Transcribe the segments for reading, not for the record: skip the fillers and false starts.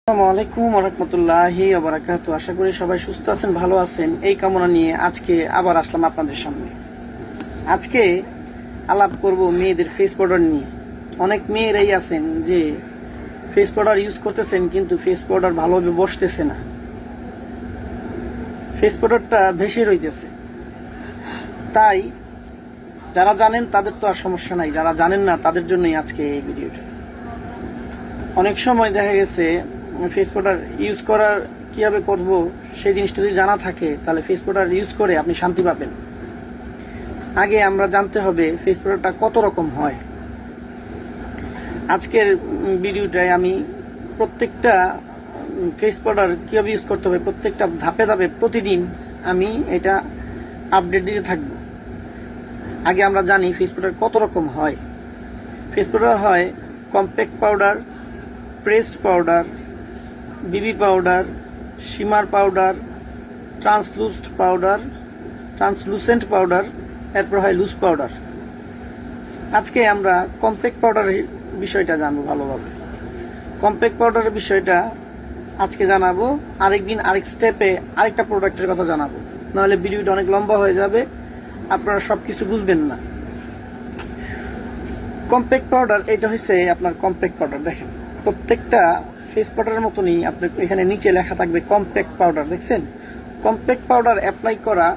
আসসালামু আলাইকুম ওয়া রাহমাতুল্লাহি ওয়া বারাকাতুহু। আশা করি সবাই সুস্থ আছেন, ভালো আছেন। এই কামনা নিয়ে আজকে আবার আসলাম আপনাদের সামনে। আজকে আলাপ করব মেয়েদের ফেস পাউডার নিয়ে। অনেক মেয়েরাই আছেন যে ফেস পাউডার ইউজ করতেছেন, কিন্তু ফেস পাউডার ভালোভাবে বসতেছে না, ফেস পাউডারটা ভেসে রইতেছে। তাই যারা জানেন তাদের তো আর সমস্যা নাই, যারা জানেন না তাদের জন্যই আজকে এই ভিডিওটা। অনেক সময় দেখা গেছে ফেস পাউডার ইউজ করার কিভাবে করব সেই জিনিসটা যদি জানা থাকে, তাহলে ফেস পাউডার ইউজ করে আপনি শান্তি পাবেন। আগে আমরা জানতে হবে ফেস পাউডারটা কত রকম হয়। আজকের ভিডিওটায় আমি প্রত্যেকটা ফেস পাউডার কিভাবে ইউজ করতে হবে, প্রত্যেকটা ধাপে ধাপে প্রতিদিন আমি এটা আপডেট দিতে থাকবো। আগে আমরা জানি ফেস পাউডার কত রকম হয়। ফেস পাউডার হয় কম্প্যাক্ট পাউডার, প্রেসড পাউডার, বিবি powder, shimmer powder, translucent powder, এরপর হয় লুজ পাউডার। আজকে আমরা কম্প্যাক্ট পাউডারের বিষয়টা জানবো ভালোভাবে। কম্প্যাক্ট পাউডারের বিষয়টা আজকে জানাবো, আরেকদিন আরেক স্টেপে আরেকটা প্রোডাক্টের কথা জানাবো, নাহলে ভিডিওটা অনেক লম্বা হয়ে যাবে, আপনারা সবকিছু বুঝবেন না। কম্প্যাক্ট পাউডার এটা হচ্ছে আপনার কম্প্যাক্ট পাউডার। দেখেন প্রত্যেকটা ফেস পাউডারের মতনই আপনার এখানে নিচে লেখা থাকবে কম্প্যাক্ট পাউডার। দেখছেন, কম্প্যাক্ট পাউডার অ্যাপ্লাই করা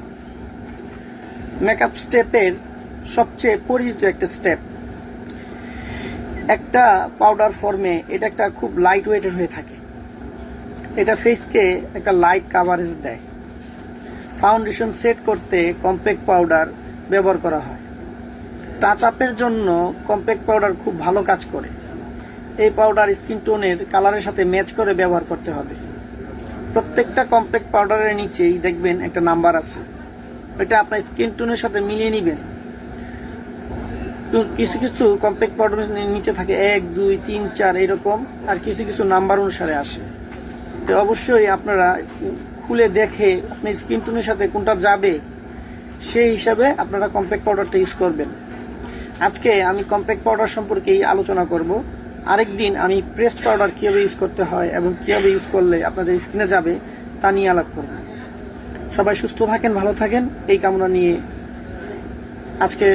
মেকআপ স্টেপের সবচেয়ে পরিচিত একটা স্টেপ। একটা পাউডার ফর্মে এটা একটা খুব লাইট ওয়েটের হয়ে থাকে। এটা ফেসকে একটা লাইট কাভারেজ দেয়। ফাউন্ডেশন সেট করতে কম্প্যাক্ট পাউডার ব্যবহার করা হয়। টাচ আপের জন্য কম্প্যাক্ট পাউডার খুব ভালো কাজ করে। এই পাউডার স্কিন টোনের কালারের সাথে ম্যাচ করে ব্যবহার করতে হবে। প্রত্যেকটা কম্প্যাক্ট পাউডারের নিচেই দেখবেন একটা নাম্বার আছে, এটা আপনার স্কিন টোনের সাথে মিলিয়ে নেবেন। কিছু কিছু কম্প্যাক্ট পাউডারের নিচে থাকে 1, 2, 3, 4 এরকম, আর কিছু কিছু নাম্বার অনুসারে আসে। তো অবশ্যই আপনারা খুলে দেখে আপনার স্কিন টোনের সাথে কোনটা যাবে সেই হিসাবে আপনারা কম্প্যাক্ট পাউডারটা ইউজ করবেন। আজকে আমি কম্প্যাক্ট পাউডার সম্পর্কেই আলোচনা করব। আরেকদিন আমি প্রেসড পাউডার কীভাবে ইউজ করতে হয় এবং কীভাবে ইউজ করলে আপনাদের স্কিনে যাবে তা নিয়ে আলাপ করব। সবাই সুস্থ থাকেন, ভালো থাকেন, এই কামনা নিয়ে আজকে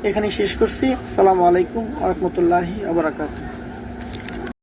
এখানেই শেষ করছি। আসসালামু আলাইকুম ওয়া রাহমাতুল্লাহি ওয়া বারাকাতুহু।